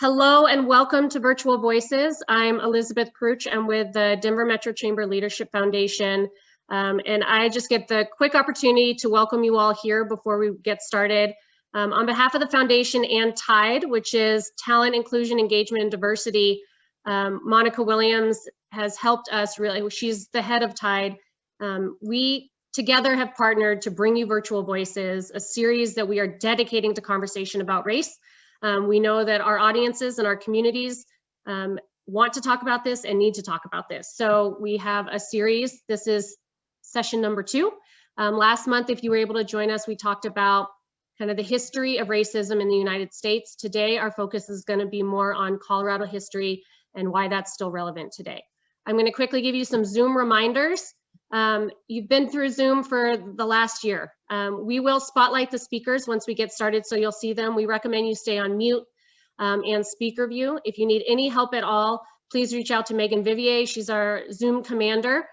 Hello and welcome to Virtual Voices. I'm Elizabeth Pruch. I'm with the Denver Metro Chamber Leadership Foundation. And I just get the quick opportunity to welcome you all here before we get started. On behalf of the foundation and TIDE, which is Talent, Inclusion, Engagement, and Diversity, Monica Williams has helped us really. She's the head of TIDE. We together have partnered to bring you Virtual Voices, a series that we are dedicating to conversation about race. We know that our audiences and our communities want to talk about this and need to talk about this. So we have a series. This is session number 2. Last month, if you were able to join us, we talked about kind of the history of racism in the United States. Today, our focus is going to be more on Colorado history and why that's still relevant today. I'm going to quickly give you some Zoom reminders. You've been through Zoom for the last year. We will spotlight the speakers once we get started, so you'll see them. We recommend you stay on mute and speaker view. If you need any help at all, please reach out to Megan Vivier. She's our Zoom commander.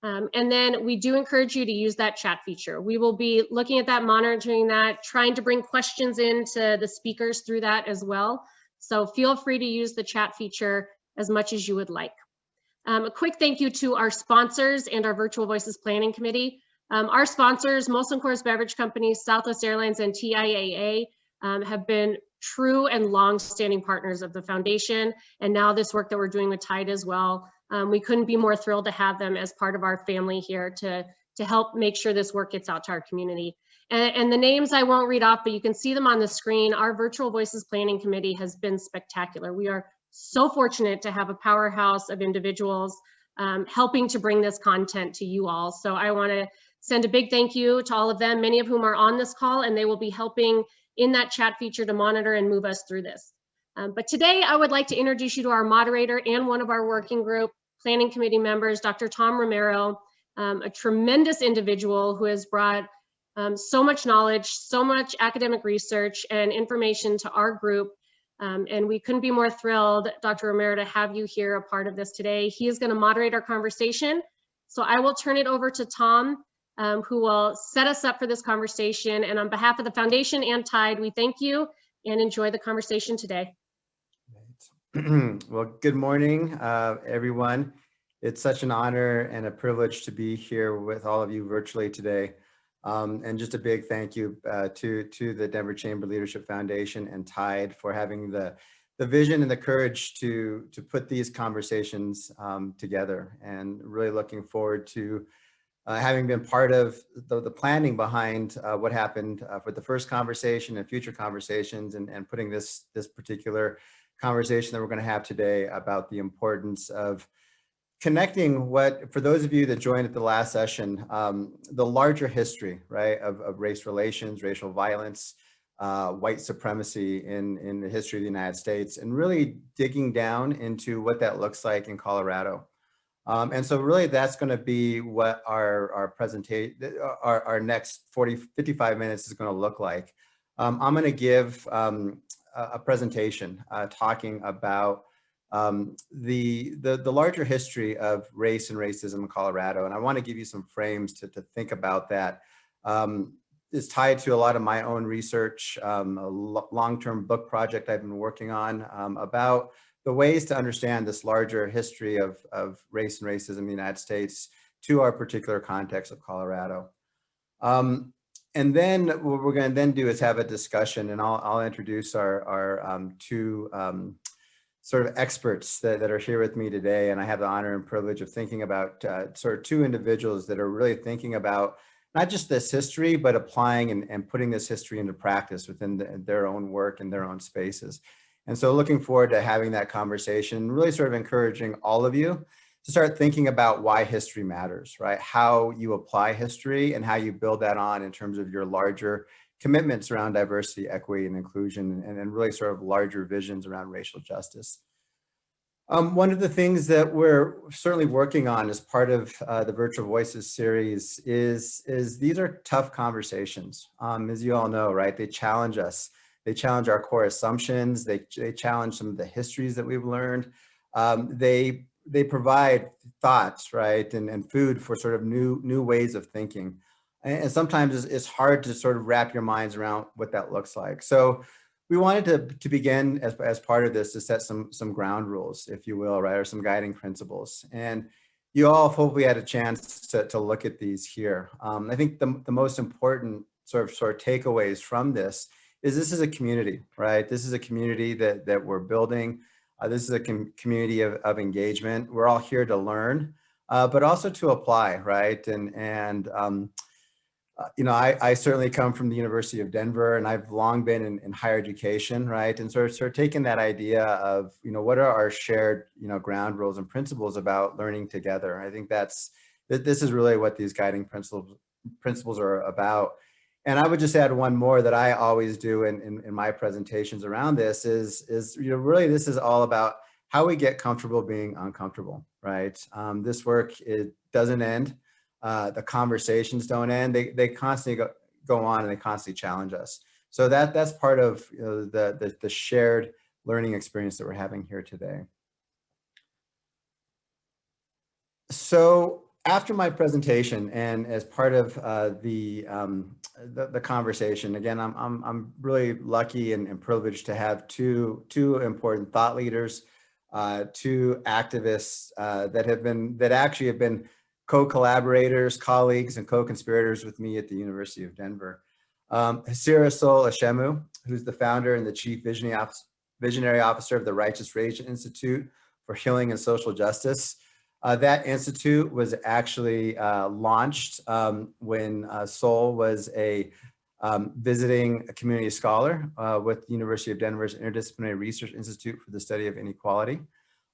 And then we do encourage you to use that chat feature. We will be looking at that, monitoring that, trying to bring questions into the speakers through that as well. So feel free to use the chat feature as much as you would like. A quick thank you to our sponsors and our Virtual Voices Planning Committee. Our sponsors, Molson Coors Beverage Company, Southwest Airlines, and TIAA have been true and long-standing partners of the foundation, and now this work that we're doing with TIDE as well. We couldn't be more thrilled to have them as part of our family here to help make sure this work gets out to our community. And the names I won't read off, but you can see them on the screen. Our Virtual Voices Planning Committee has been spectacular. We are so fortunate to have a powerhouse of individuals helping to bring this content to you all. So I want to send a big thank you to all of them, many of whom are on this call, and they will be helping in that chat feature to monitor and move us through this. But today I would like to introduce you to our moderator and one of our working group planning committee members, Dr. Tom Romero, a tremendous individual who has brought so much knowledge, so much academic research and information to our group. And we couldn't be more thrilled, Dr. Romero, to have you here a part of this today. He is going to moderate our conversation. So I will turn it over to Tom, who will set us up for this conversation. And on behalf of the foundation and TIDE, we thank you and enjoy the conversation today. Well, good morning, everyone. It's such an honor and a privilege to be here with all of you virtually today. And just a big thank you to the Denver Chamber Leadership Foundation and TIDE for having the vision and the courage to put these conversations together, and really looking forward to having been part of the planning behind what happened for the first conversation and future conversations, and putting this particular conversation that we're going to have today about the importance of connecting for those of you that joined at the last session, the larger history, right, of race relations, racial violence, white supremacy in the history of the United States, and really digging down into what that looks like in Colorado. And so really that's going to be what our presentation, our next 55 minutes is going to look like. I'm going to give a presentation talking about the larger history of race and racism in Colorado. And I want to give you some frames to think about that. It's tied to a lot of my own research, a long-term book project I've been working on about the ways to understand this larger history of race and racism in the United States to our particular context of Colorado. And then what we're going to then do is have a discussion, and I'll introduce our two sort of experts that are here with me today. And I have the honor and privilege of thinking about sort of two individuals that are really thinking about not just this history, but applying and putting this history into practice within their own work and their own spaces. And so looking forward to having that conversation, really sort of encouraging all of you to start thinking about why history matters, right? How you apply history and how you build that on in terms of your larger commitments around diversity, equity, and inclusion, and really sort of larger visions around racial justice. One of the things that we're certainly working on as part of the Virtual Voices series is these are tough conversations. As you all know, right? They challenge us. They challenge our core assumptions. They challenge some of the histories that we've learned. They provide thoughts, right, and food for sort of new ways of thinking. And sometimes it's hard to sort of wrap your minds around what that looks like. So we wanted to begin as part of this to set some ground rules, if you will, right, or some guiding principles. And you all hopefully had a chance to look at these here. I think the most important sort of takeaways from this is a community, right? This is a community that we're building. This is a community of engagement. We're all here to learn, but also to apply, right? You know, I certainly come from the University of Denver, and I've long been in higher education, right? And sort of taking that idea of, you know, what are our shared, you know, ground rules and principles about learning together. I think this is really what these guiding principles are about. And I would just add one more that I always do in my presentations around this is, you know, really this is all about how we get comfortable being uncomfortable, right? This work, it doesn't end. The conversations don't end. They constantly go on, and they constantly challenge us. So that's part of, you know, the shared learning experience that we're having here today. So after my presentation, and as part of the conversation, again, I'm really lucky and privileged to have two important thought leaders, two activists that actually have been co-collaborators, colleagues, and co-conspirators with me at the University of Denver. Hasira Sol Ashemu, who's the founder and the chief visionary officer of the Righteous Rage Institute for Healing and Social Justice. That institute was actually launched when Sol was a visiting community scholar with the University of Denver's Interdisciplinary Research Institute for the Study of Inequality.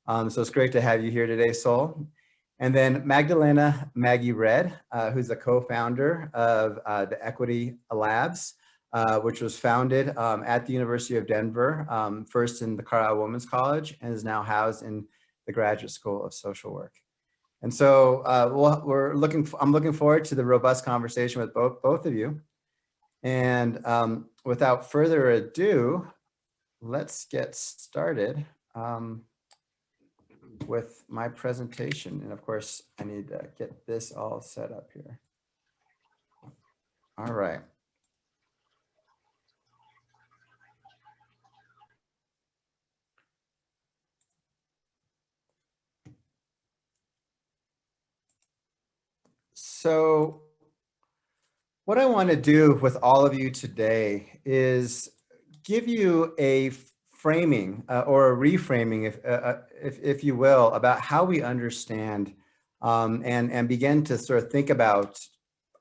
So it's great to have you here today, Sol. And then Magdalena Maggie Red, who's the co-founder of the Equity Labs, which was founded at the University of Denver, first in the Carlisle Women's College, and is now housed in the Graduate School of Social Work. And so I'm looking forward to the robust conversation with both of you. And without further ado, let's get started with my presentation. And of course, I need to get this all set up here. All right. So what I want to do with all of you today is give you a framing or a reframing, if you will, about how we understand and begin to sort of think about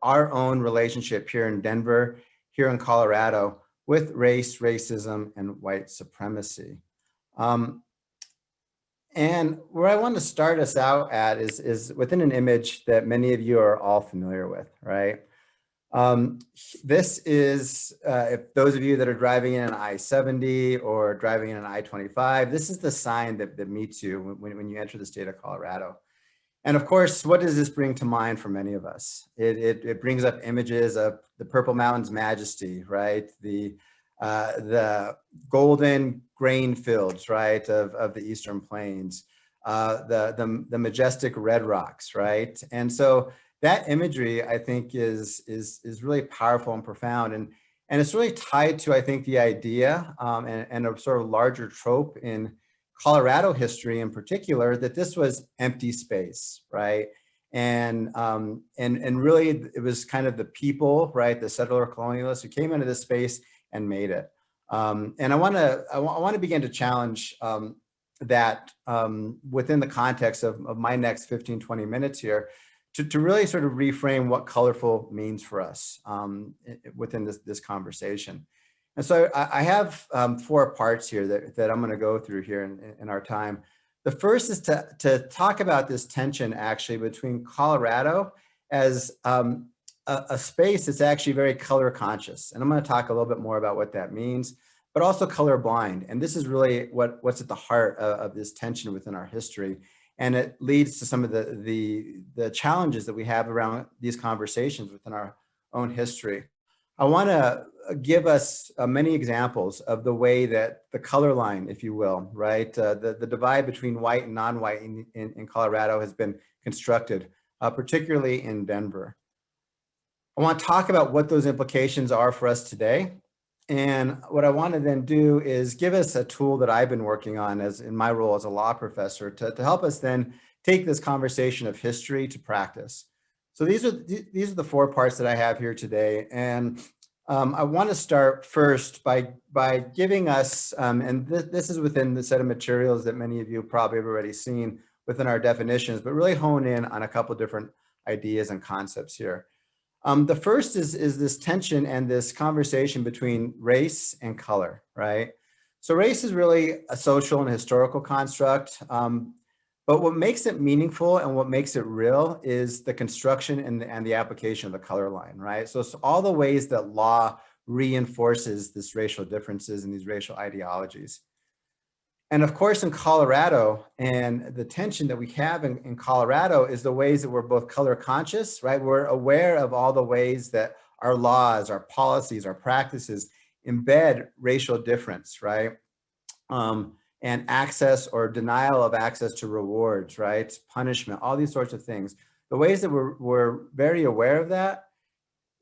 our own relationship here in Denver, here in Colorado, with race, racism, and white supremacy. And where I want to start us out at is within an image that many of you are all familiar with, right? This is, if those of you that are driving in an I-70 or driving in an I-25, this is the sign that meets you when you enter the state of Colorado. And of course, what does this bring to mind for many of us? It brings up images of the Purple Mountains majesty, right? The golden grain fields, right, of the Eastern Plains, the majestic red rocks, right? And so that imagery, I think, is really powerful and profound, and it's really tied to, I think, the idea and a sort of larger trope in Colorado history in particular, that this was empty space, right? And really, it was kind of the people, right, the settler colonialists who came into this space and made it. And I want to begin to challenge that within the context of my next 15-20 minutes here, to really sort of reframe what colorful means for us within this conversation. And so I have 4 parts here that I'm going to go through here in our time. The first is to talk about this tension actually between Colorado as a space that's actually very color conscious. And I'm going to talk a little bit more about what that means, but also colorblind. And this is really what's at the heart of this tension within our history. And it leads to some of the challenges that we have around these conversations within our own history. I want to give us many examples of the way that the color line, if you will, right, the divide between white and non-white in Colorado has been constructed, particularly in Denver. I want to talk about what those implications are for us today, And what I want to then do is give us a tool that I've been working on as in my role as a law professor to help us then take this conversation of history to practice. So these are the 4 parts that I have here today. And I want to start first by giving us, and this is within the set of materials that many of you probably have already seen within our definitions, but really hone in on a couple different ideas and concepts here. The first is this tension and this conversation between race and color, right? So race is really a social and historical construct, but what makes it meaningful and what makes it real is the construction and the application of the color line, right? So it's all the ways that law reinforces this racial differences and these racial ideologies. And of course, in Colorado, and the tension that we have in Colorado is the ways that we're both color conscious, right? We're aware of all the ways that our laws, our policies, our practices embed racial difference, right? And access or denial of access to rewards, right? Punishment, all these sorts of things. The ways that we're very aware of that,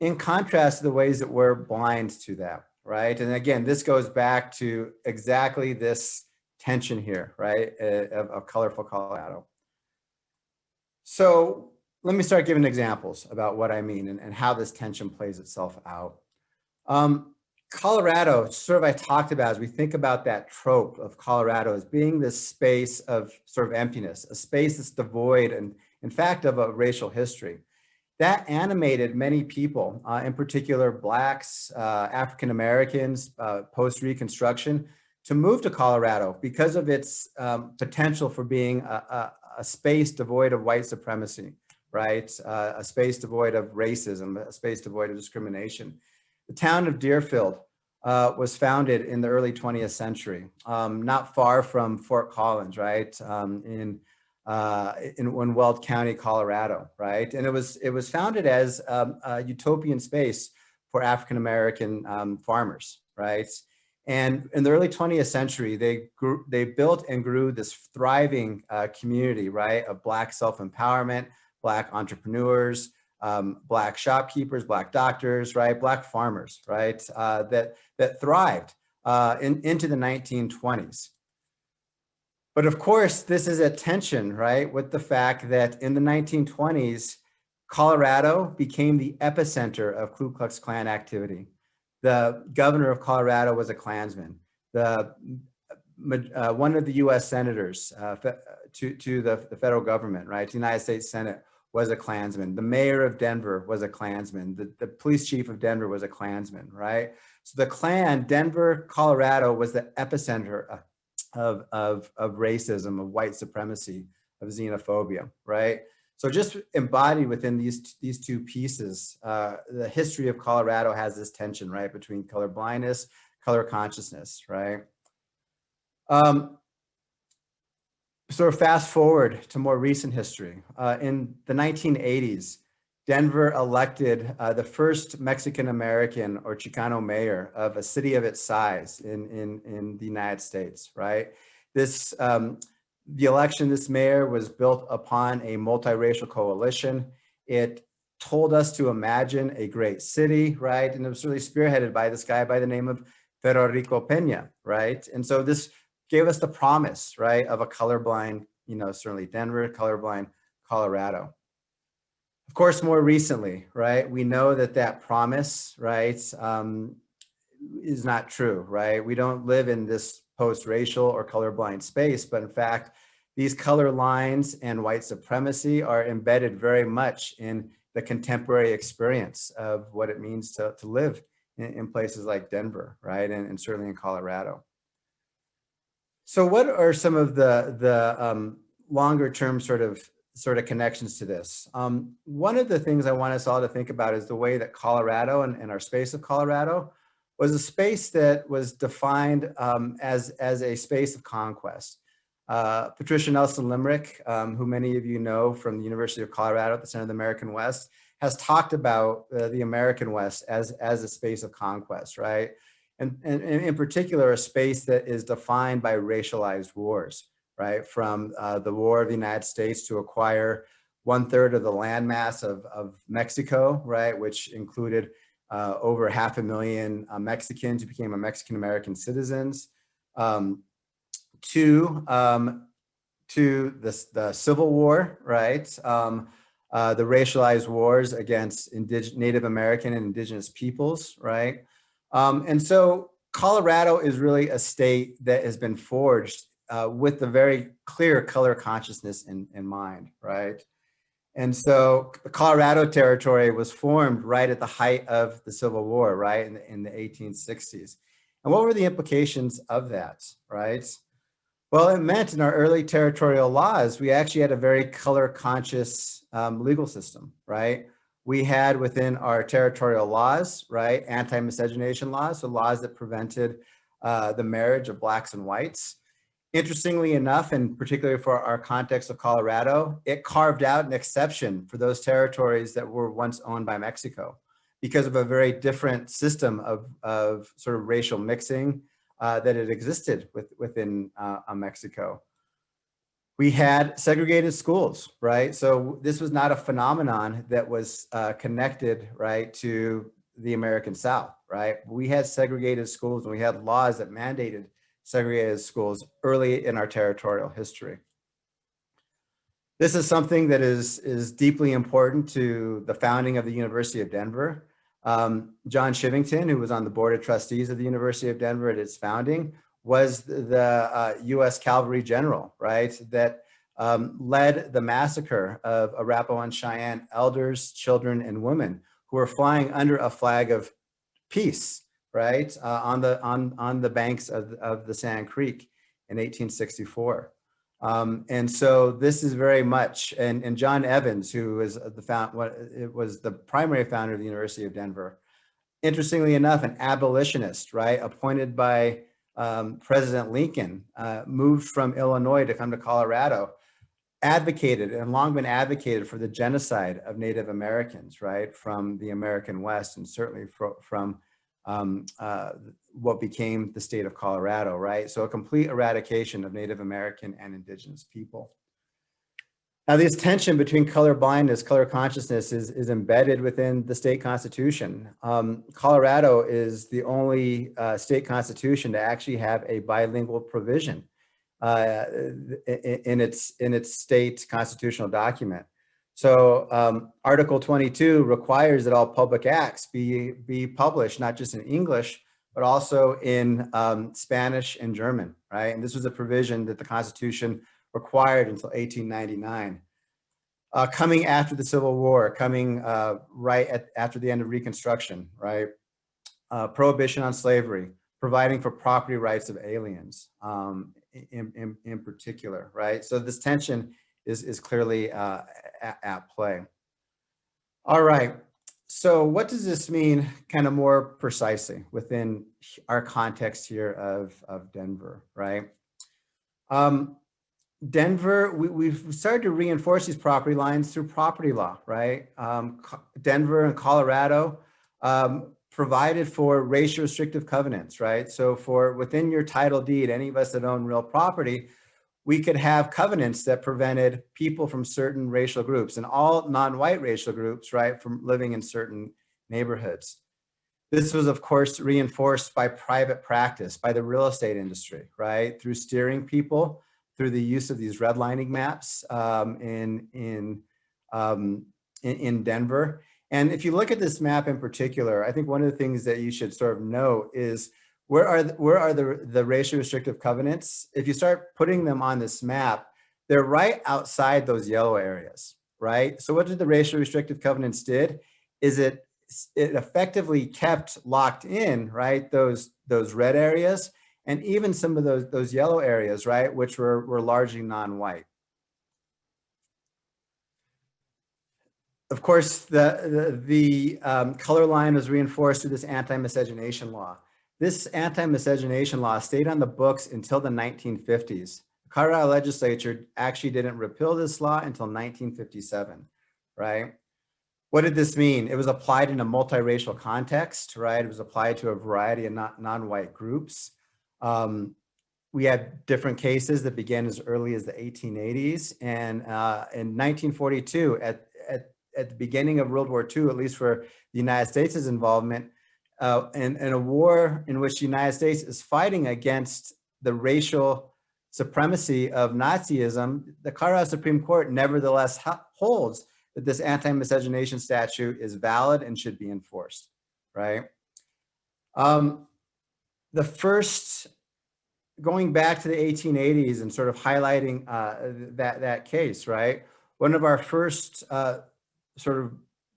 in contrast to the ways that we're blind to that, right? And again, this goes back to exactly this tension here, right, of colorful Colorado. So let me start giving examples about what I mean and how this tension plays itself out. Colorado, sort of I talked about as we think about that trope of Colorado as being this space of sort of emptiness, a space that's devoid and in fact of a racial history. That animated many people, in particular Blacks, African Americans, post-Reconstruction, to move to Colorado because of its potential for being a space devoid of white supremacy, right? A space devoid of racism, a space devoid of discrimination. The town of Deerfield was founded in the early 20th century, not far from Fort Collins, right? In Weld County, Colorado, right? And it was founded as a utopian space for African American farmers, right? And in the early 20th century, they built and grew this thriving community, right, of Black self-empowerment, Black entrepreneurs, Black shopkeepers, Black doctors, right, Black farmers, right, that thrived into the 1920s. But of course, this is a tension, right, with the fact that in the 1920s, Colorado became the epicenter of Ku Klux Klan activity. The governor of Colorado was a Klansman. One of the U.S. senators to the federal government, right, the United States Senate, was a Klansman. The mayor of Denver was a Klansman. The police chief of Denver was a Klansman, right? So the Klan, Denver, Colorado, was the epicenter of racism, of white supremacy, of xenophobia, right? So just embodied within these 2 pieces, the history of Colorado has this tension, right, between color blindness, color consciousness, right? Sort of fast forward to more recent history. In the 1980s, Denver elected the first Mexican-American or Chicano mayor of a city of its size in the United States, right? The election, this mayor was built upon a multiracial coalition. It told us to imagine a great city, right? And it was really spearheaded by this guy by the name of Federico Peña, right? And so this gave us the promise, right, of a colorblind, certainly Denver, colorblind Colorado. Of course, more recently, right, we know that promise, right, is not true, right? We don't live in this post-racial or colorblind space, but in fact, these color lines and white supremacy are embedded very much in the contemporary experience of what it means to live in places like Denver, right, and certainly in Colorado. So what are some of the longer term sort of connections to this? One of the things I want us all to think about is the way that Colorado and our space of Colorado was a space that was defined as a space of conquest. Patricia Nelson Limerick, who many of you know from the University of Colorado at the Center of the American West, has talked about the American West as a space of conquest, right? And in particular, a space that is defined by racialized wars, right? From the War of the United States to acquire 1/3 of the landmass of Mexico, right? Which included over 500,000 Mexicans who became Mexican-American citizens, to the Civil War, right? The racialized wars against Native American and indigenous peoples, right? And so Colorado is really a state that has been forged with the very clear color consciousness in mind, right? And so the Colorado Territory was formed right at the height of the Civil War, right, in the 1860s. And what were the implications of that, right? Well, it meant in our early territorial laws, we actually had a very color conscious legal system, right? We had within our territorial laws, right, anti-miscegenation laws, so laws that prevented the marriage of blacks and whites. Interestingly enough, and particularly for our context of Colorado, it carved out an exception for those territories that were once owned by Mexico because of a very different system of sort of racial mixing that had existed within Mexico. We had segregated schools, right? So this was not a phenomenon that was connected, right, to the American South, right? We had segregated schools and we had laws that mandated segregated schools early in our territorial history. This is something that is deeply important to the founding of the University of Denver. John Shivington, who was on the board of trustees of the University of Denver at its founding, was the US Cavalry General, right, that led the massacre of Arapaho and Cheyenne elders, children, and women who were flying under a flag of peace, right, on the banks of the Sand Creek in 1864. And so this is very much, and John Evans, who was the primary founder of the University of Denver, interestingly enough, an abolitionist, right, appointed by President Lincoln, moved from Illinois to come to Colorado, advocated and long been advocated for the genocide of Native Americans, right, from the American West, and certainly from what became the state of Colorado, right? So a complete eradication of Native American and indigenous people. Now, this tension between color blindness, color consciousness is embedded within the state constitution. Colorado is the only state constitution to actually have a bilingual provision in its state constitutional document. So Article 22 requires that all public acts be published, not just in English, but also in Spanish and German, right? And this was a provision that the Constitution required until 1899. Coming after the Civil War, coming after the end of Reconstruction, right? Prohibition on slavery, providing for property rights of aliens in particular, right? So this tension is clearly at play. All right, so what does this mean kind of more precisely within our context here of Denver, right? Denver, we've started to reinforce these property lines through property law, right? Denver and Colorado provided for racial restrictive covenants, right? So for within your title deed, any of us that own real property, we could have covenants that prevented people from certain racial groups and all non-white racial groups, right, from living in certain neighborhoods. This was, of course, reinforced by private practice, by the real estate industry, right, through steering people, through the use of these redlining maps in Denver. And if you look at this map in particular, I think one of the things that you should sort of know is where are the racially restrictive covenants? If you start putting them on this map, they're right outside those yellow areas, right? So what did the racially restrictive covenants did is it effectively kept locked in, right, those red areas and even some of those yellow areas, right, which were largely non-white. Of course, the color line was reinforced through this anti-miscegenation law. This anti-miscegenation law stayed on the books until the 1950s. The Colorado legislature actually didn't repeal this law until 1957, right? What did this mean? It was applied in a multiracial context, right? It was applied to a variety of non-white groups. We had different cases that began as early as the 1880s. And in 1942, at the beginning of World War II, at least for the United States' involvement, in a war in which the United States is fighting against the racial supremacy of Nazism, the Colorado Supreme Court nevertheless holds that this anti-miscegenation statute is valid and should be enforced, right? The first, going back to the 1880s and sort of highlighting that case, right? One of our first sort of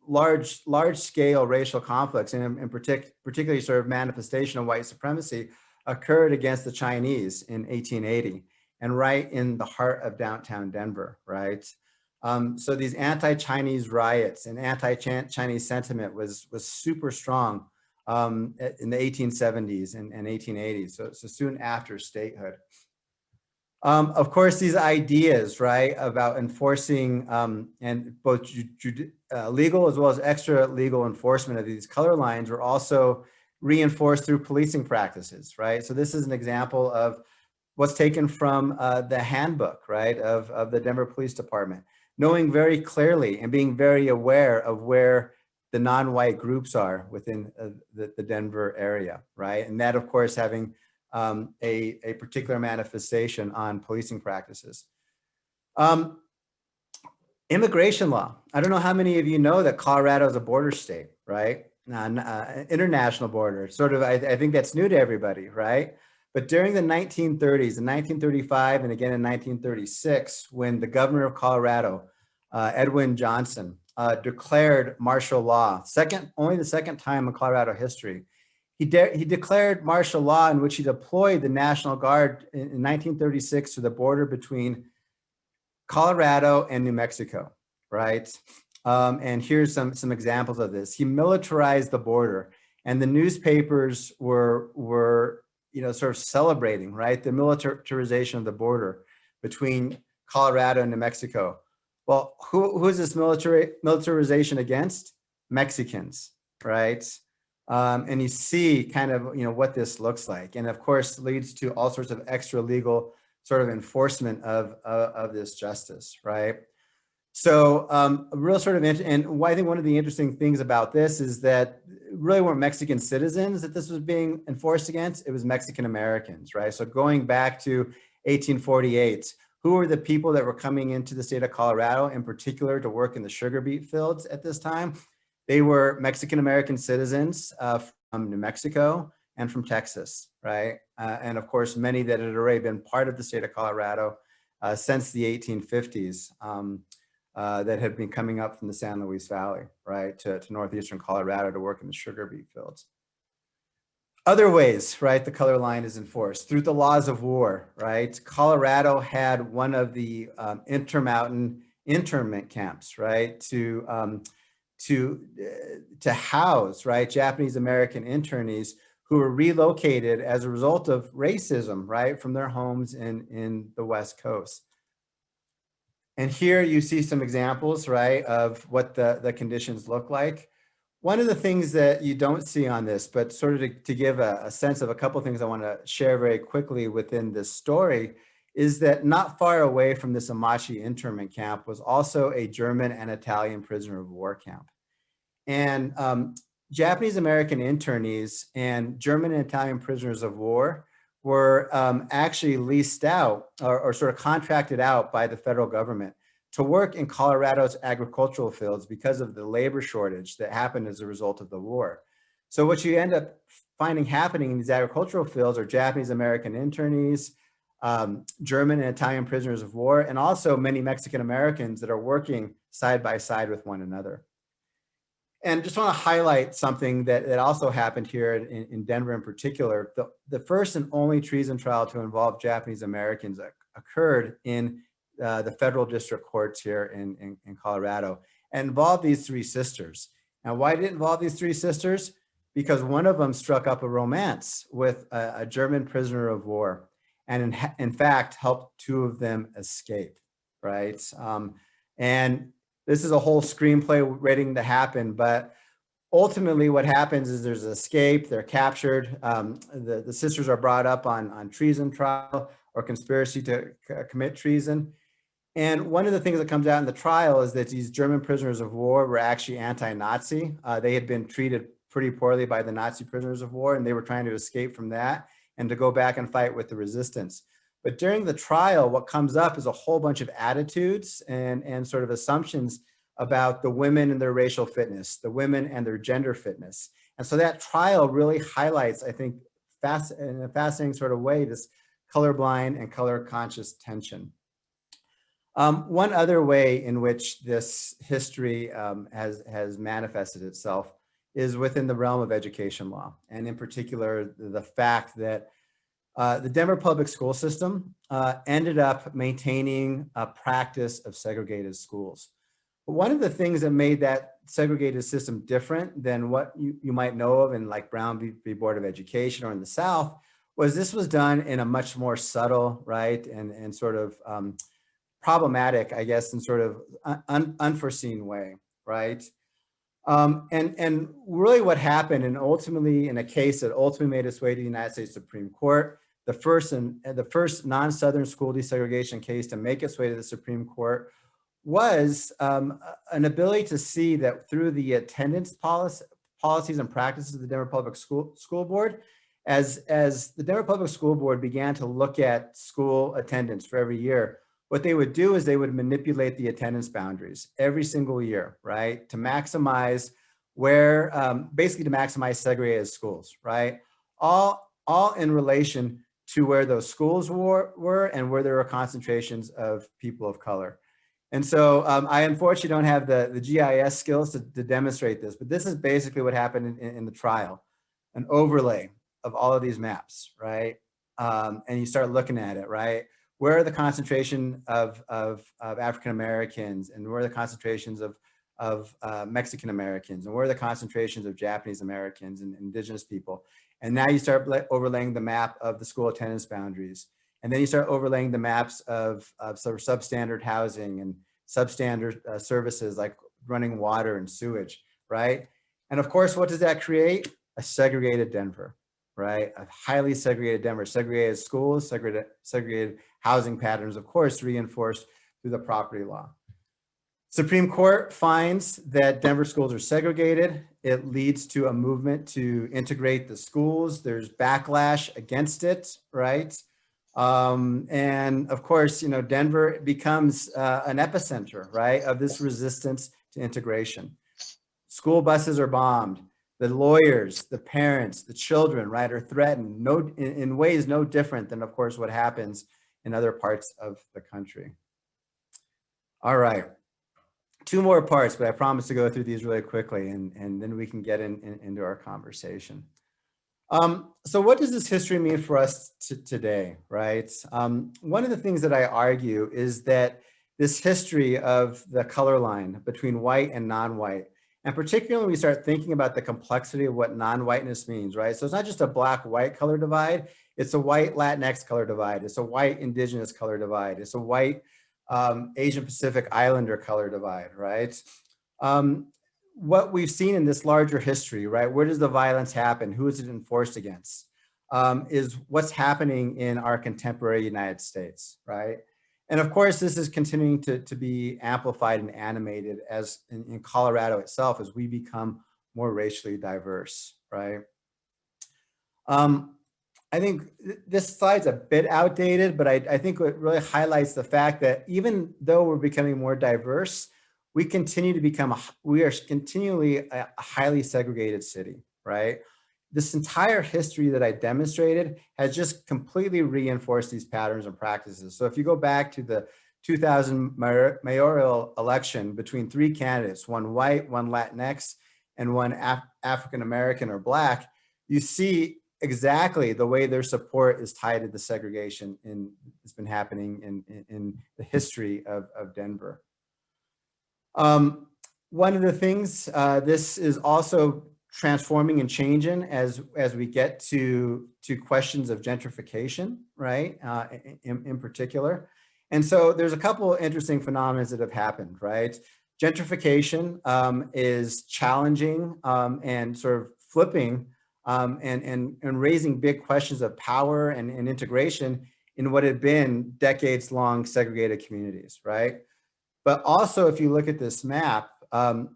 large scale racial conflicts, and in particularly sort of manifestation of white supremacy, occurred against the Chinese in 1880, and right in the heart of downtown Denver, right? So these anti-Chinese riots and anti-Chinese sentiment was super strong in the 1870s and 1880s, so soon after statehood. Of course, these ideas, right, about enforcing and both legal as well as extra legal enforcement of these color lines were also reinforced through policing practices, right? So this is an example of what's taken from the handbook, right, of the Denver Police Department, knowing very clearly and being very aware of where the non-white groups are within the Denver area, right? And that, of course, having a particular manifestation on policing practices. Immigration law. I don't know how many of you know that Colorado is a border state, right? International border, sort of, I think that's new to everybody, right? But during the 1930s, in 1935 and again in 1936, when the governor of Colorado, Edwin Johnson, declared martial law, only the second time in Colorado history, he declared martial law in which he deployed the National Guard in 1936 to the border between Colorado and New Mexico, right? And here's some examples of this. He militarized the border, and the newspapers were sort of celebrating, right, the militarization of the border between Colorado and New Mexico. Well, who is this militarization against? Mexicans, right? And you see kind of what this looks like, and of course leads to all sorts of extra legal sort of enforcement of this justice, right? So a real sort of, and I think one of the interesting things about this is that it really weren't Mexican citizens that this was being enforced against, it was Mexican Americans, right? So going back to 1848, who were the people that were coming into the state of Colorado in particular to work in the sugar beet fields at this time? They were Mexican American citizens from New Mexico and from Texas, right? And of course, many that had already been part of the state of Colorado since the 1850s. That had been coming up from the San Luis Valley, right, to northeastern Colorado to work in the sugar beet fields. Other ways, right, the color line is enforced through the laws of war, right? Colorado had one of the intermountain internment camps, right, to house, right, Japanese American internees who were relocated as a result of racism, right, from their homes in the West Coast. And here you see some examples, right, of what the conditions look like. One of the things that you don't see on this, but sort of to give a sense of a couple of things I want to share very quickly within this story, is that not far away from this Amache internment camp was also a German and Italian prisoner of war camp. And Japanese American internees and German and Italian prisoners of war were actually leased out or sort of contracted out by the federal government to work in Colorado's agricultural fields because of the labor shortage that happened as a result of the war. So what you end up finding happening in these agricultural fields are Japanese American internees, German and Italian prisoners of war, and also many Mexican Americans that are working side by side with one another. And just want to highlight something that also happened here in Denver in particular. The first and only treason trial to involve Japanese Americans occurred in the federal district courts here in Colorado and involved these three sisters. Now, why did it involve these three sisters? Because one of them struck up a romance with a German prisoner of war and in fact helped two of them escape, right? And this is a whole screenplay waiting to happen, but ultimately what happens is there's an escape, they're captured, the sisters are brought up on treason trial or conspiracy to commit treason. And one of the things that comes out in the trial is that these German prisoners of war were actually anti-Nazi. They had been treated pretty poorly by the Nazi prisoners of war, and they were trying to escape from that and to go back and fight with the resistance. But during the trial, what comes up is a whole bunch of attitudes and sort of assumptions about the women and their racial fitness, the women and their gender fitness. And so that trial really highlights, I think, in a fascinating sort of way, this colorblind and color conscious tension. One other way in which this history has manifested itself is within the realm of education law, and in particular, the fact that the Denver public school system ended up maintaining a practice of segregated schools. But one of the things that made that segregated system different than what you might know of in like Brown v. Board of Education or in the South was this was done in a much more subtle, right, and sort of problematic, I guess, in sort of unforeseen way, right? And really what happened, and ultimately in a case that ultimately made its way to the United States Supreme Court, the first non-Southern school desegregation case to make its way to the Supreme Court was an ability to see that through the attendance policies and practices of the Denver Public School Board, as the Denver Public School Board began to look at school attendance for every year, what they would do is they would manipulate the attendance boundaries every single year, right? To maximize basically to maximize segregated schools, right? All in relation to where those schools were and where there were concentrations of people of color. And so I unfortunately don't have the GIS skills to demonstrate this, but this is basically what happened in the trial, an overlay of all of these maps, right? And you start looking at it, right? Where are the concentration of African Americans, and where are the concentrations of Mexican Americans, and where are the concentrations of Japanese Americans and indigenous people? And now you start overlaying the map of the school attendance boundaries. And then you start overlaying the maps of sort of substandard housing and substandard services like running water and sewage, right? And of course, what does that create? A segregated Denver, right? A highly segregated Denver, segregated schools, segregated housing patterns, of course, reinforced through the property law. Supreme Court finds that Denver schools are segregated. It leads to a movement to integrate the schools. There's backlash against it, right? And of course, Denver becomes an epicenter, right, of this resistance to integration. School buses are bombed. The lawyers, the parents, the children, right, are threatened in ways no different than, of course, what happens in other parts of the country. All right. Two more parts, but I promise to go through these really quickly, and then we can get into our conversation. So what does this history mean for us today, right? One of the things that I argue is that this history of the color line between white and non-white, and particularly when we start thinking about the complexity of what non-whiteness means, right? So it's not just a black-white color divide, it's a white Latinx color divide, it's a white indigenous color divide, it's a white Asian Pacific Islander color divide, right? What we've seen in this larger history, right? Where does the violence happen? Who is it enforced against? Is what's happening in our contemporary United States, right? And of course, this is continuing to be amplified and animated as in Colorado itself as we become more racially diverse, right? I think this slide's a bit outdated, but I think it really highlights the fact that even though we're becoming more diverse, we are continually a highly segregated city, right? This entire history that I demonstrated has just completely reinforced these patterns and practices. So if you go back to the 2000 mayoral election between three candidates, one white, one Latinx, and one African American or Black, you see exactly the way their support is tied to the segregation that's been happening in the history of Denver. One of the things, this is also transforming and changing as we get to questions of gentrification, right, in particular. And so there's a couple of interesting phenomena that have happened, right? Gentrification is challenging and sort of flipping and raising big questions of power and integration in what had been decades-long segregated communities, right? But also, if you look at this map,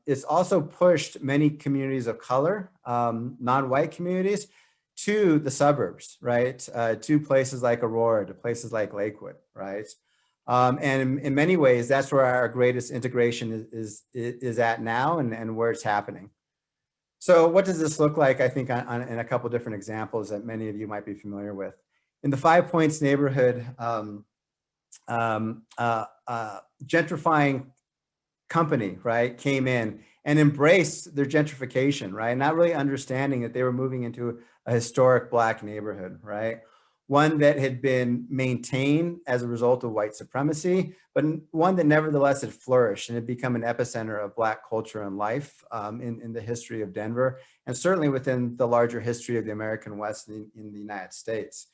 it's also pushed many communities of color, non-white communities, to the suburbs, right? To places like Aurora, to places like Lakewood, right? And in many ways, that's where our greatest integration is at now, and where it's happening. So what does this look like, I think, in a couple different examples that many of you might be familiar with. In the Five Points neighborhood, gentrifying company, right, came in and embraced their gentrification, right? Not really understanding that they were moving into a historic Black neighborhood, right? One that had been maintained as a result of white supremacy, but one that nevertheless had flourished and had become an epicenter of Black culture and life in the history of Denver, and certainly within the larger history of the American West in the United States.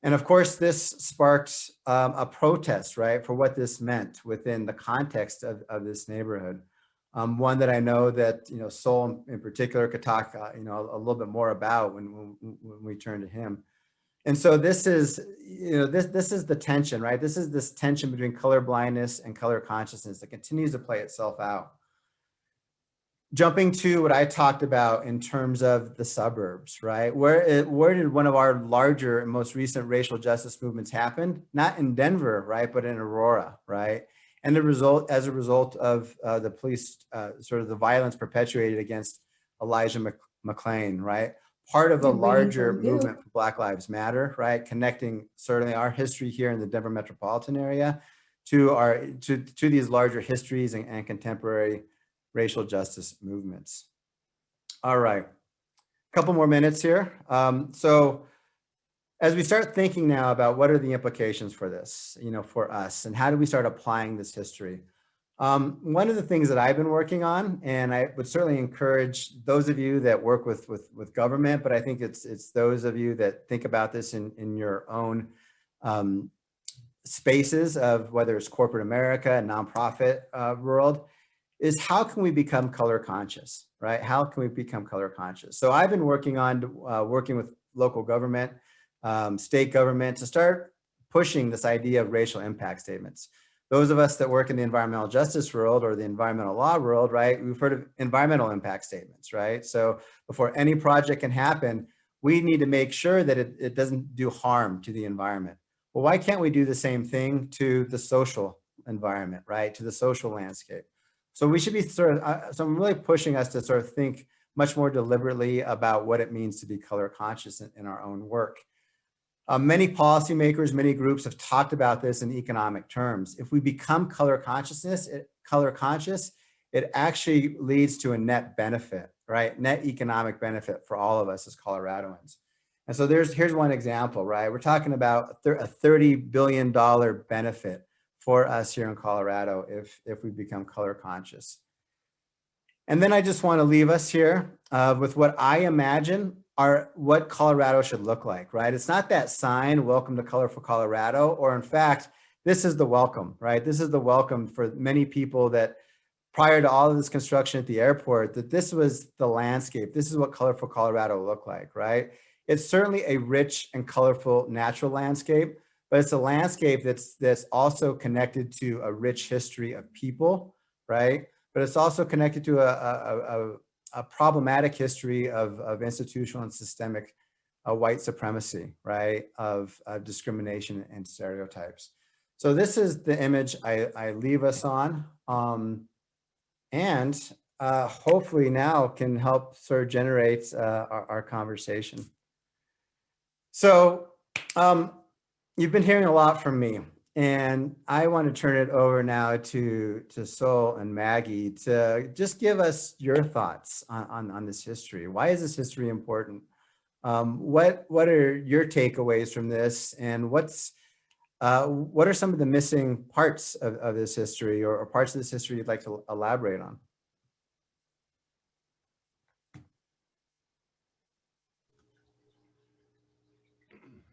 And of course, this sparked a protest, right, for what this meant within the context of this neighborhood. One that I know that, Sol in particular could talk, a little bit more about when we turn to him. And so this is, this is the tension, right? This is this tension between color blindness and color consciousness that continues to play itself out. Jumping to what I talked about in terms of the suburbs, right? Where did one of our larger and most recent racial justice movements happen? Not in Denver, right? But in Aurora, right? And as a result of the police, sort of the violence perpetuated against Elijah McClain, right? Part of a larger movement for Black Lives Matter, right? Connecting certainly our history here in the Denver metropolitan area to these larger histories and contemporary racial justice movements. All right, a couple more minutes here. So as we start thinking now about what are the implications for this, for us, and how do we start applying this history? One of the things that I've been working on, and I would certainly encourage those of you that work with government, but I think it's those of you that think about this in your own spaces of whether it's corporate America, nonprofit world, is how can we become color conscious, right? How can we become color conscious? So I've been working with local government, state government, to start pushing this idea of racial impact statements. Those of us that work in the environmental justice world or the environmental law world, right, we've heard of environmental impact statements, right? So before any project can happen, we need to make sure that it doesn't do harm to the environment. Well, why can't we do the same thing to the social environment, right, to the social landscape? So we should be so I'm really pushing us to sort of think much more deliberately about what it means to be color conscious in our own work. Many policymakers, many groups have talked about this in economic terms. If we become color conscious, it actually leads to a net benefit, right? Net economic benefit for all of us as Coloradoans. And so here's one example, right? We're talking about a $30 billion benefit for us here in Colorado if we become color conscious. And then I just want to leave us here with what I imagine what Colorado should look like, right? It's not that sign, welcome to Colorful Colorado, or in fact, this is the welcome, right? This is the welcome for many people that prior to all of this construction at the airport, that this was the landscape. This is what Colorful Colorado looked like, right? It's certainly a rich and colorful natural landscape, but it's a landscape that's also connected to a rich history of people, right? But it's also connected to a problematic history of institutional and systemic white supremacy, right? Of discrimination and stereotypes. So this is the image I leave us on, and hopefully now can help sort of generate our conversation. So you've been hearing a lot from me, and I want to turn it over now to Sol and Maggie to just give us your thoughts on this history. Why is this history important? What are your takeaways from this, and what are some of the missing parts of this history, or parts of this history you'd like to elaborate on?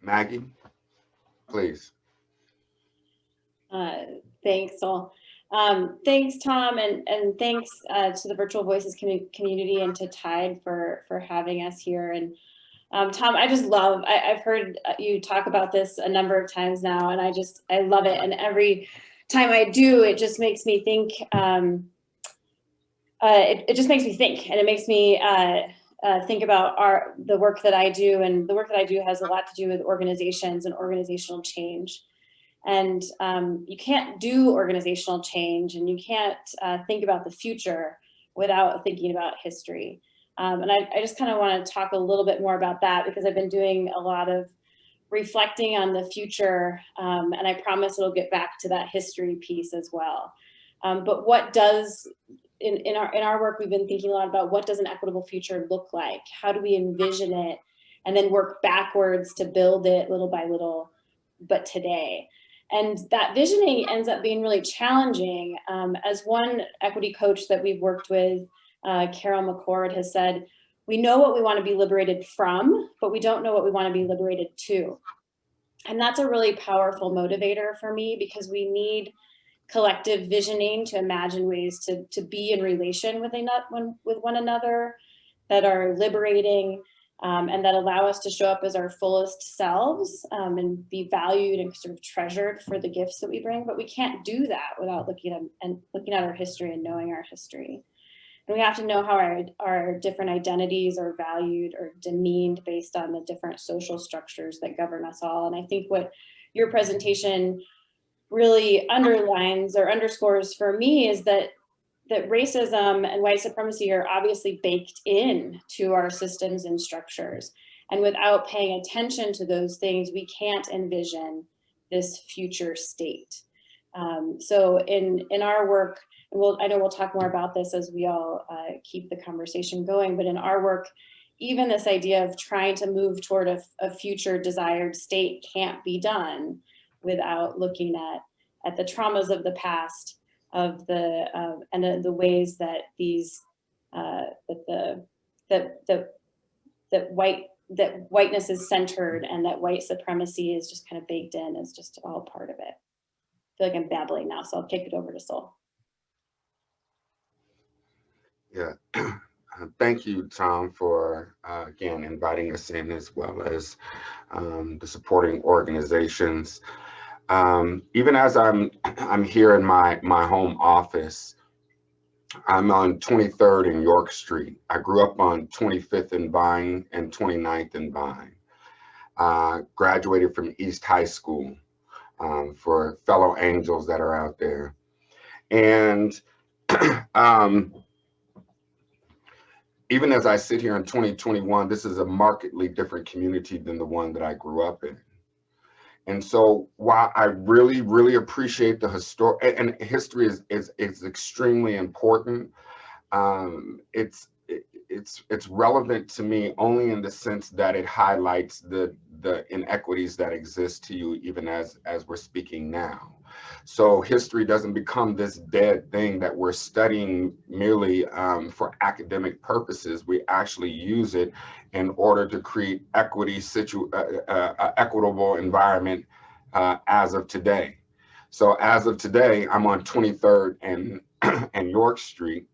Maggie, please. Thanks, Sol. Thanks, Tom, and thanks to the Virtual Voices community and to Tide for having us here. And Tom, I just love, I've heard you talk about this a number of times now, and I love it. And every time I do, it just makes me think, it just makes me think, and it makes me think about the work that I do. And the work that I do has a lot to do with organizations and organizational change. And you can't do organizational change, and you can't think about the future without thinking about history. And I just kind of want to talk a little bit more about that, because I've been doing a lot of reflecting on the future, and I promise it'll get back to that history piece as well. But what does, in our work, we've been thinking a lot about what does an equitable future look like? How do we envision it? And then work backwards to build it little by little, but today. And that visioning ends up being really challenging. As one equity coach that we've worked with, Carol McCord, has said, we know what we want to be liberated from, but we don't know what we want to be liberated to. And that's a really powerful motivator for me, because we need collective visioning to imagine ways to be in relation with one another that are liberating, and that allow us to show up as our fullest selves, and be valued and sort of treasured for the gifts that we bring. But we can't do that without looking at our history and knowing our history. And we have to know how our different identities are valued or demeaned based on the different social structures that govern us all. And I think what your presentation really underlines or underscores for me is that racism and white supremacy are obviously baked in to our systems and structures. And without paying attention to those things, we can't envision this future state. So in our work, and I know we'll talk more about this as we all keep the conversation going, but in our work, even this idea of trying to move toward a future desired state can't be done without looking at the traumas of the past, of and the ways that these that whiteness is centered, and that white supremacy is just kind of baked in, is just all part of it. I feel like I'm babbling now, so I'll kick it over to Sol. Yeah, thank you, Tom, for again inviting us in, as well as the supporting organizations. Even as I'm here in my home office, I'm on 23rd and York Street. I grew up on 25th and Vine and 29th and Vine. Graduated from East High School, for fellow angels that are out there. And even as I sit here in 2021, this is a markedly different community than the one that I grew up in. And so while I really, really appreciate the history is extremely important, it's relevant to me only in the sense that it highlights the inequities that exist to you, even as we're speaking now. So history doesn't become this dead thing that we're studying merely for academic purposes. We actually use it in order to create equitable environment as of today. So as of today, I'm on 23rd and York Street.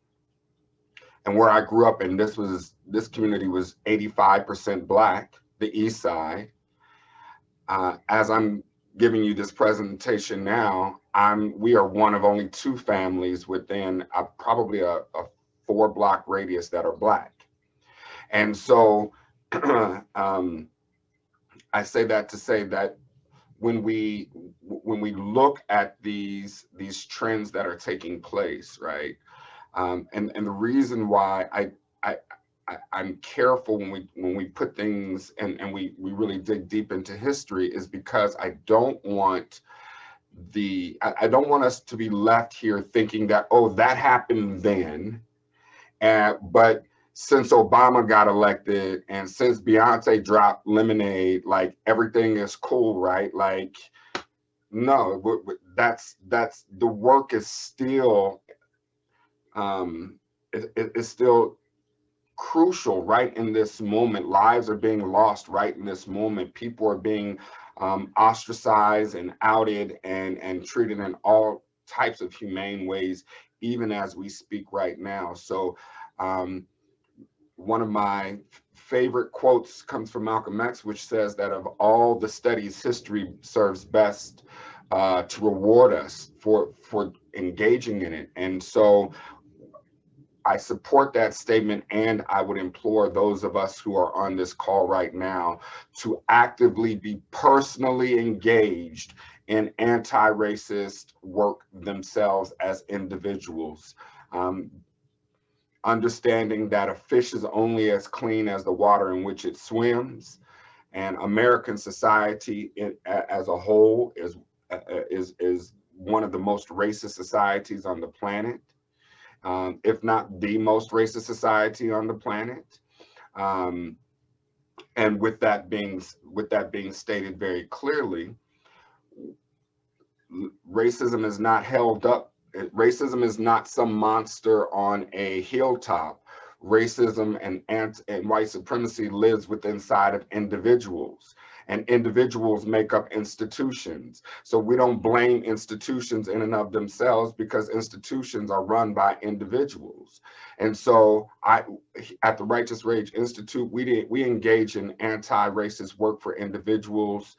And where I grew up in, this community was 85% Black, the East Side. As I'm giving you this presentation now, we are one of only 2 families within probably a 4-block radius that are Black. And so I say that to say that when we look at these trends that are taking place, right? And the reason why I'm careful when we put things and we really dig deep into history is because I don't want us to be left here thinking that, oh, that happened then, but since Obama got elected and since Beyonce dropped Lemonade, like everything is cool, right? Like, no, that's the work is still it's still crucial right in this moment. Lives are being lost right in this moment. People are being ostracized and outed and treated in all types of humane ways, even as we speak right now. So one of my favorite quotes comes from Malcolm X, which says that of all the studies, history serves best to reward us for engaging in it. And so I support that statement, and I would implore those of us who are on this call right now to actively be personally engaged in anti-racist work themselves as individuals. Understanding that a fish is only as clean as the water in which it swims, and American society as a whole is one of the most racist societies on the planet. If not the most racist society on the planet. And with that being stated very clearly, racism is not held up. Racism is not some monster on a hilltop. Racism and white supremacy lives within inside of individuals, and individuals make up institutions. So we don't blame institutions in and of themselves, because institutions are run by individuals. And so at the Righteous Rage Institute, we engage in anti-racist work for individuals,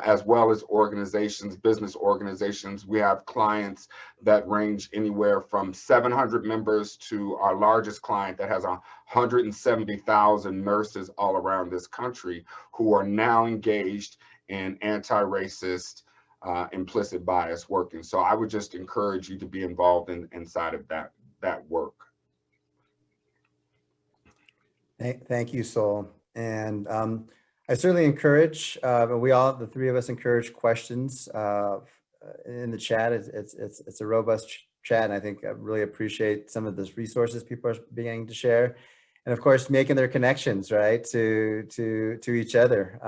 as well as organizations, business organizations. We have clients that range anywhere from 700 members to our largest client that has 170,000 nurses all around this country who are now engaged in anti-racist implicit bias work. And so I would just encourage you to be involved inside of that work. Thank you, Sol. And I certainly encourage, the three of us encourage questions in the chat. It's a robust chat, and I think I really appreciate some of those resources people are beginning to share, and of course making their connections, right, to each other.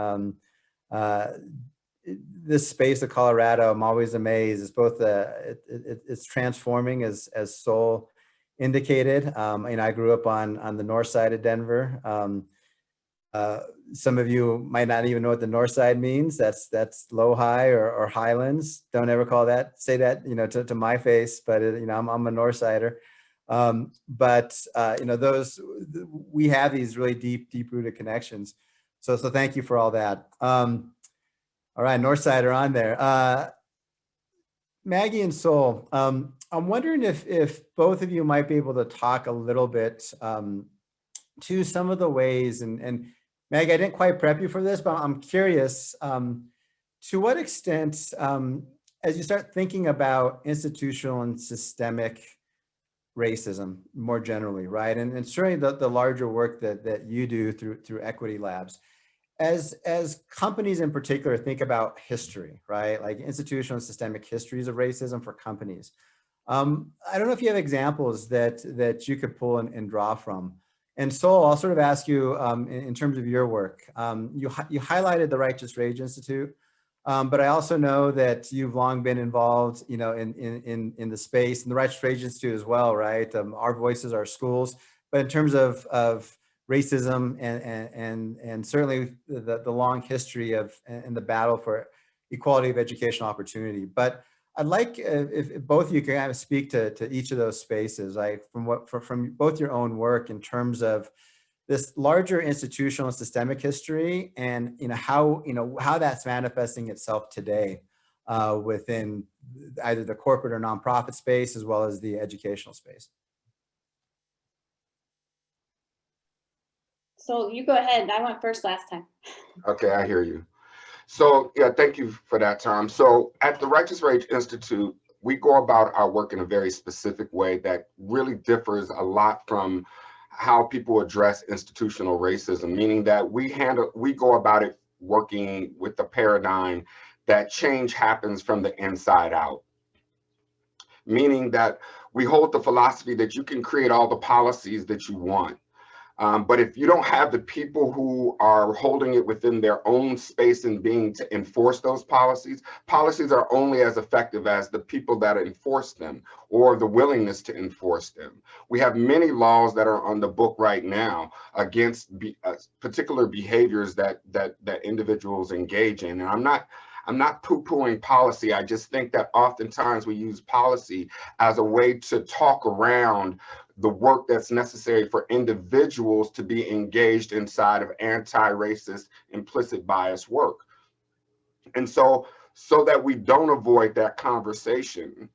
This space of Colorado, I'm always amazed. It's both it's transforming, as Sol indicated. I grew up on the north side of Denver. Some of you might not even know what the north side means. That's low, high, or highlands. Don't ever say that, to my face, but I'm a north sider. We have these really deep rooted connections. So thank you for all that. All right, north sider on there. Maggie and Sol, I'm wondering if both of you might be able to talk a little bit to some of the ways, and Maggie, I didn't quite prep you for this, but I'm curious, to what extent, as you start thinking about institutional and systemic racism more generally, right? And certainly the larger work that you do through Equity Labs, as companies in particular think about history, right? Like institutional and systemic histories of racism for companies. I don't know if you have examples that you could pull and draw from. And Sol, I'll sort of ask you in terms of your work. You highlighted the Righteous Rage Institute, but I also know that you've long been involved, in the space, and the Righteous Rage Institute as well, right? Our Voices, Our Schools. But in terms of racism and certainly the long history of and the battle for equality of educational opportunity. But I'd like if both of you can kind of speak to each of those spaces, like from both your own work in terms of this larger institutional and systemic history, and how that's manifesting itself today within either the corporate or nonprofit space as well as the educational space. So you go ahead. I went first last time. Okay, I hear you. So yeah, thank you for that, Tom. So at the Righteous Rage Institute, we go about our work in a very specific way that really differs a lot from how people address institutional racism, meaning that we go about it working with the paradigm that change happens from the inside out. Meaning that we hold the philosophy that you can create all the policies that you want. But if you don't have the people who are holding it within their own space and being to enforce those policies are only as effective as the people that enforce them or the willingness to enforce them. We have many laws that are on the book right now against particular behaviors that individuals engage in. And I'm not poo-pooing policy. I just think that oftentimes we use policy as a way to talk around the work that's necessary for individuals to be engaged inside of anti-racist implicit bias work. And so that we don't avoid that conversation,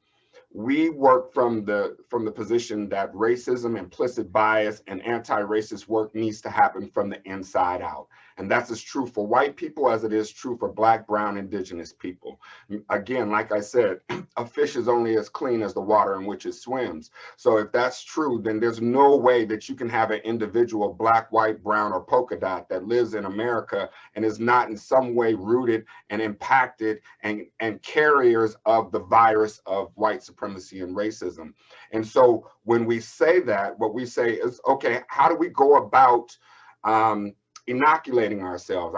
we work from the position that racism, implicit bias, and anti-racist work needs to happen from the inside out. And that's as true for white people as it is true for Black, brown, indigenous people. Again, like I said, a fish is only as clean as the water in which it swims. So if that's true, then there's no way that you can have an individual Black, white, brown, or polka dot that lives in America and is not in some way rooted and impacted and carriers of the virus of white supremacy and racism. And so when we say that, what we say is, okay, how do we go about inoculating ourselves?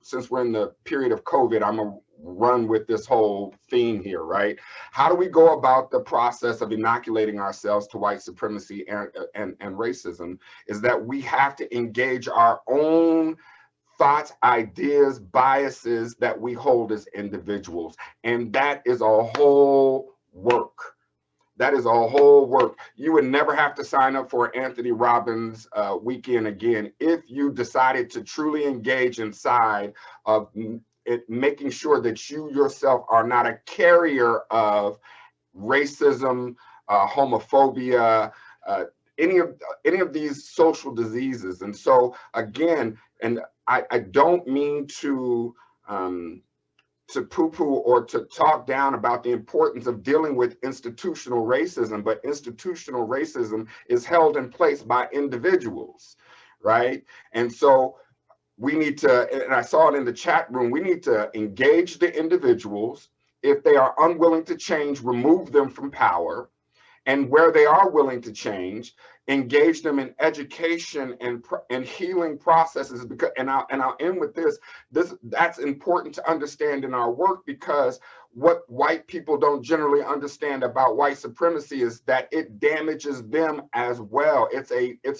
Since we're in the period of COVID, I'm a run with this whole theme here, right? How do we go about the process of inoculating ourselves to white supremacy and racism? Is that we have to engage our own thoughts, ideas, biases that we hold as individuals. And that is a whole work. That is a whole work. You would never have to sign up for Anthony Robbins weekend again if you decided to truly engage inside of it, making sure that you yourself are not a carrier of racism, homophobia, any of these social diseases. And so again, and I don't mean to poo-poo or to talk down about the importance of dealing with institutional racism, but institutional racism is held in place by individuals, right? And so we need to, and I saw it in the chat room, we need to engage the individuals. If they are unwilling to change, remove them from power. And where they are willing to change, engage them in education and healing processes. Because, and I'll end with this. That's important to understand in our work, because what white people don't generally understand about white supremacy is that it damages them as well. It's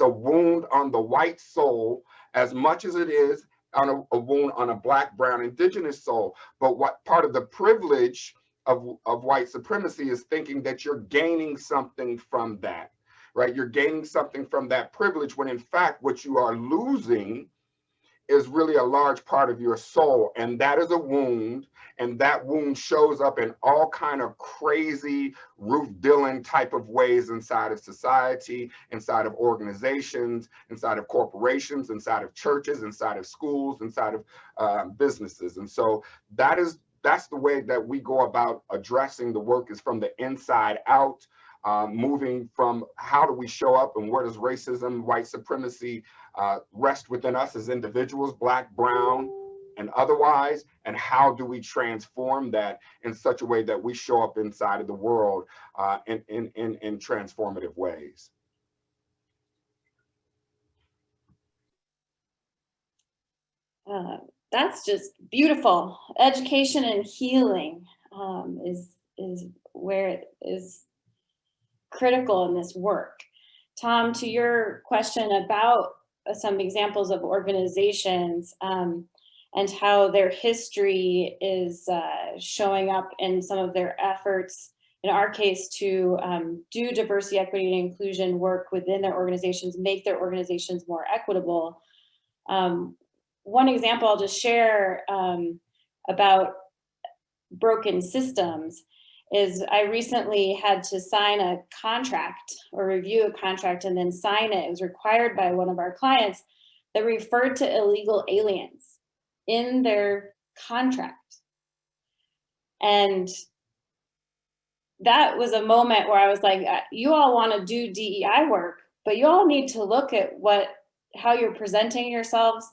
a wound on the white soul as much as it is on a wound on a Black, brown, indigenous soul. But what part of the privilege of white supremacy is thinking that you're gaining something from that, right? You're gaining something from that privilege, when in fact what you are losing is really a large part of your soul. And that is a wound, and that wound shows up in all kind of crazy Ruth Dillon type of ways inside of society, inside of organizations, inside of corporations, inside of churches, inside of schools, inside of businesses. And so that's the way that we go about addressing the work, is from the inside out, moving from how do we show up and where does racism, white supremacy rest within us as individuals, Black, brown, and otherwise, and how do we transform that in such a way that we show up inside of the world in transformative ways. That's just beautiful. Education and healing is where it is critical in this work. Tom, to your question about some examples of organizations and how their history is showing up in some of their efforts, in our case, to do diversity, equity, and inclusion work within their organizations, make their organizations more equitable. One example I'll just share about broken systems is I recently had to sign a contract or review a contract and then sign it. It was required by one of our clients that referred to illegal aliens in their contract. And that was a moment where I was like, you all want to do DEI work, but you all need to look at how you're presenting yourselves,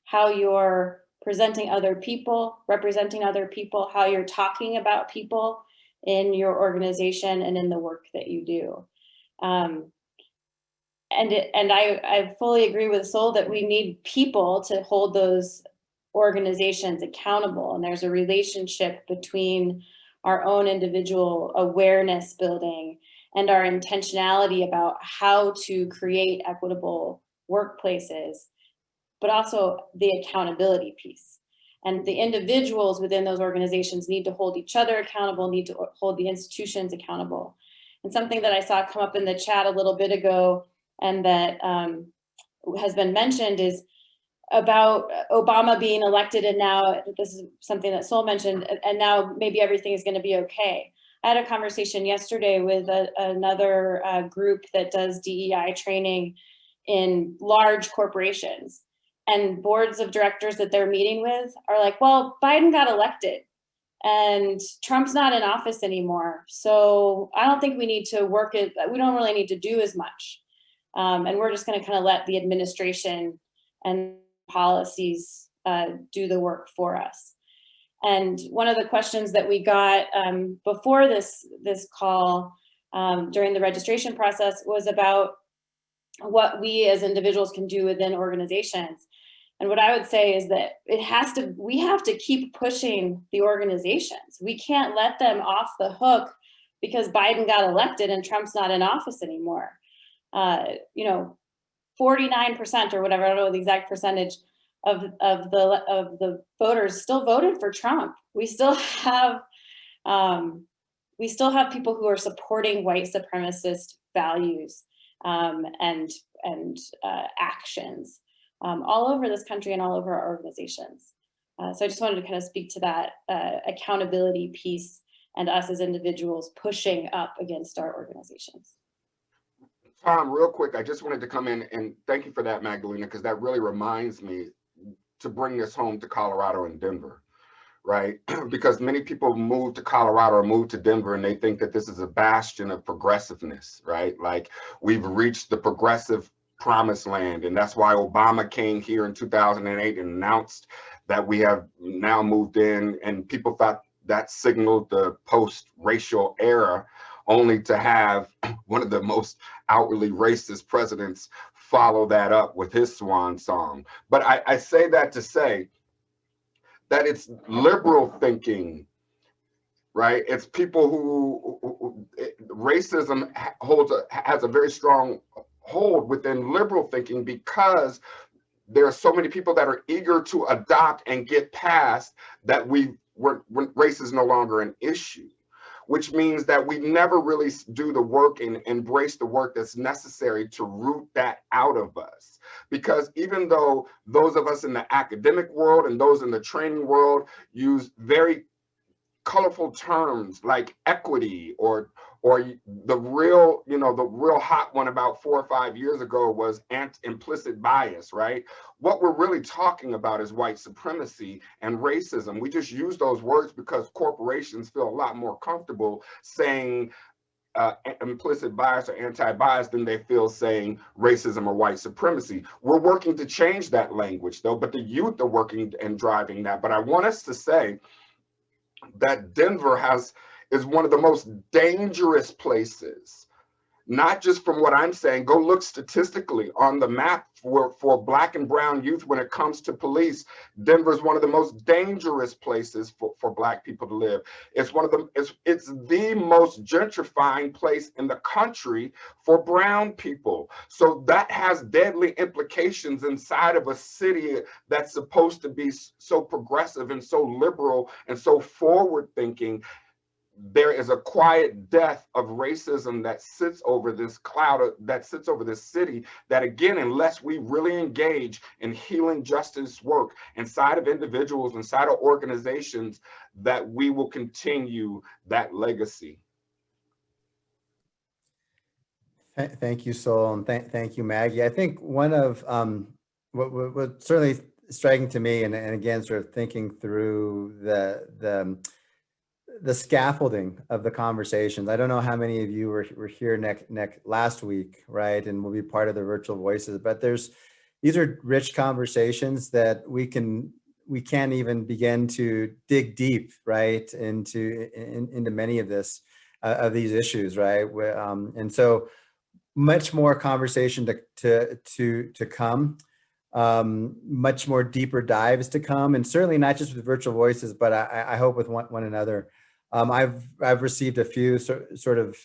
how you're presenting other people, representing other people, how you're talking about people in your organization and in the work that you do. And I fully agree with Sol that we need people to hold those organizations accountable. And there's a relationship between our own individual awareness building and our intentionality about how to create equitable workplaces, but also the accountability piece. And the individuals within those organizations need to hold each other accountable, need to hold the institutions accountable. And something that I saw come up in the chat a little bit ago and that has been mentioned is about Obama being elected, and now this is something that Sol mentioned, and now maybe everything is going to be okay. I had a conversation yesterday with another group that does DEI training in large corporations, and boards of directors that they're meeting with are like, well, Biden got elected and Trump's not in office anymore. So I don't think we need to work it. We don't really need to do as much. And we're just going to kind of let the administration and policies do the work for us. And one of the questions that we got before this call during the registration process was about what we as individuals can do within organizations. And what I would say is that we have to keep pushing the organizations. We can't let them off the hook because Biden got elected and Trump's not in office anymore. 49% or whatever, I don't know the exact percentage of the voters still voted for Trump. We still have people who are supporting white supremacist values and actions all over this country and all over our organizations. So I just wanted to kind of speak to that accountability piece and us as individuals pushing up against our organizations. Tom, real quick, I just wanted to come in and thank you for that, Magdalena, because that really reminds me to bring this home to Colorado and Denver, right? Because many people move to Colorado or move to Denver and they think that this is a bastion of progressiveness, right? Like we've reached the progressive promised land. And that's why Obama came here in 2008 and announced that we have now moved in, and people thought that signaled the post-racial era, only to have one of the most outwardly racist presidents follow that up with his swan song. But I say that to say that it's liberal thinking, right? It's people who racism has a very strong hold within liberal thinking, because there are so many people that are eager to adopt and get past that race is no longer an issue, which means that we never really do the work and embrace the work that's necessary to root that out of us. Because even though those of us in the academic world and those in the training world use very colorful terms like equity or the real hot one about 4 or 5 years ago was implicit bias, right? What we're really talking about is white supremacy and racism. We just use those words because corporations feel a lot more comfortable saying implicit bias or anti-bias than they feel saying racism or white supremacy. We're working to change that language though, but the youth are working and driving that. But I want us to say that Denver is one of the most dangerous places, not just from what I'm saying. Go look statistically on the map for Black and brown youth when it comes to police. Denver is one of the most dangerous places for Black people to live. It's the most gentrifying place in the country for brown people. So that has deadly implications inside of a city that's supposed to be so progressive and so liberal and so forward thinking. There is a quiet death of racism that sits over this cloud, that sits over this city, that again, unless we really engage in healing justice work inside of individuals, inside of organizations, that we will continue that legacy. Thank you, Sol, and thank you, Maggie. I think one of what's certainly striking to me, and again, sort of thinking through the scaffolding of the conversations. I don't know how many of you were here last week, right? And will be part of the Virtual Voices, but these are rich conversations that we can't even begin to dig deep, right? Into many of these issues, right? And so much more conversation to come. Much more deeper dives to come, and certainly not just with Virtual Voices, but I hope with one another. I've received a few sort of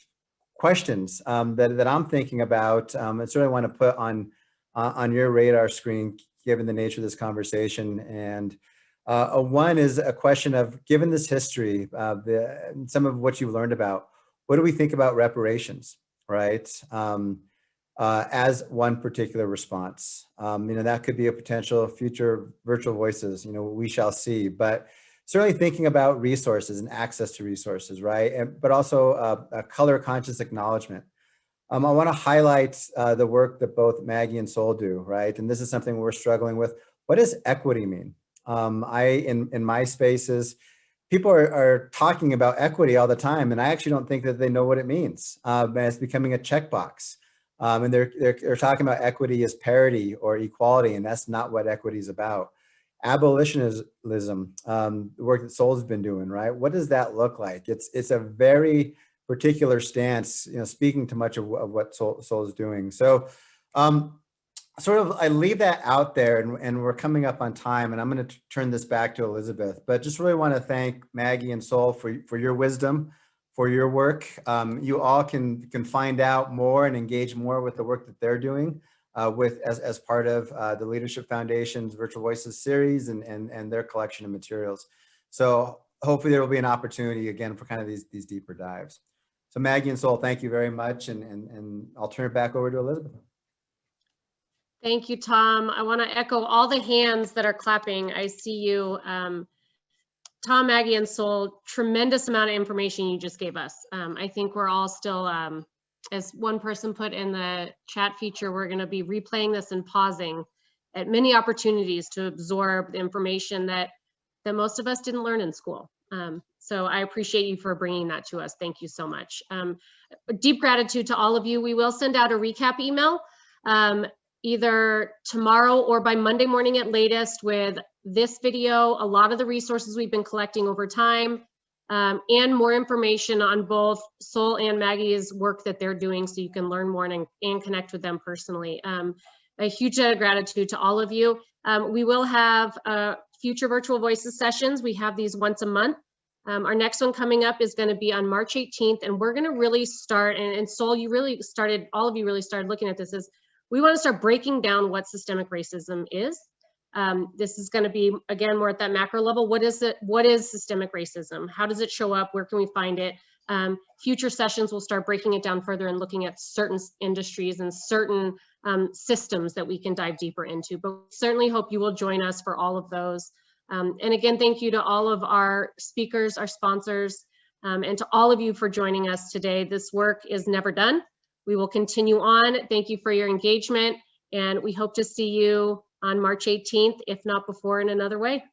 questions that I'm thinking about, and certainly want to put on your radar screen, given the nature of this conversation. And one is a question of, given this history, some of what you've learned about, what do we think about reparations, right? As one particular response. That could be a potential future virtual voices, we shall see, but certainly thinking about resources and access to resources, right? But also a color conscious acknowledgement. I want to highlight the work that both Maggie and Sol do, right? And this is something we're struggling with. What does equity mean? In my spaces, people are talking about equity all the time, and I actually don't think that they know what it means. And it's becoming a checkbox. And they're talking about equity as parity or equality, and that's not what equity is about. Abolitionism, the work that Sol's been doing, right? What does that look like? It's a very particular stance, speaking to much of what Sol is doing. So I leave that out there, and we're coming up on time, and I'm going to turn this back to Elizabeth, but just really want to thank Maggie and Sol for your wisdom, for your work. You all can find out more and engage more with the work that they're doing as part of the Leadership Foundation's Virtual Voices series and their collection of materials. So hopefully there will be an opportunity again for kind of these deeper dives. So Maggie and Sol, thank you very much, and I'll turn it back over to Elizabeth. Thank you, Tom. I want to echo all the hands that are clapping. I see you. Tom, Maggie, and Sol, tremendous amount of information you just gave us. I think we're all still, as one person put in the chat feature, we're going to be replaying this and pausing at many opportunities to absorb the information that most of us didn't learn in school. So I appreciate you for bringing that to us. Thank you so much. Deep gratitude to all of you. We will send out a recap email either tomorrow or by Monday morning at latest with this video, a lot of the resources we've been collecting over time, and more information on both Sol and Maggie's work that they're doing, so you can learn more and connect with them personally. A huge gratitude to all of you. We will have future Virtual Voices sessions. We have these once a month. Our next one coming up is going to be on March 18th, and we're going to really start, and Sol, all of you really started looking at this, is we want to start breaking down what systemic racism is. This is going to be, again, more at that macro level. What is systemic racism? How does it show up? Where can we find it? Future sessions will start breaking it down further and looking at certain industries and certain systems that we can dive deeper into. But we certainly hope you will join us for all of those. And again, thank you to all of our speakers, our sponsors, and to all of you for joining us today. This work is never done. We will continue on. Thank you for your engagement, and we hope to see you on March 18th, if not before, in another way.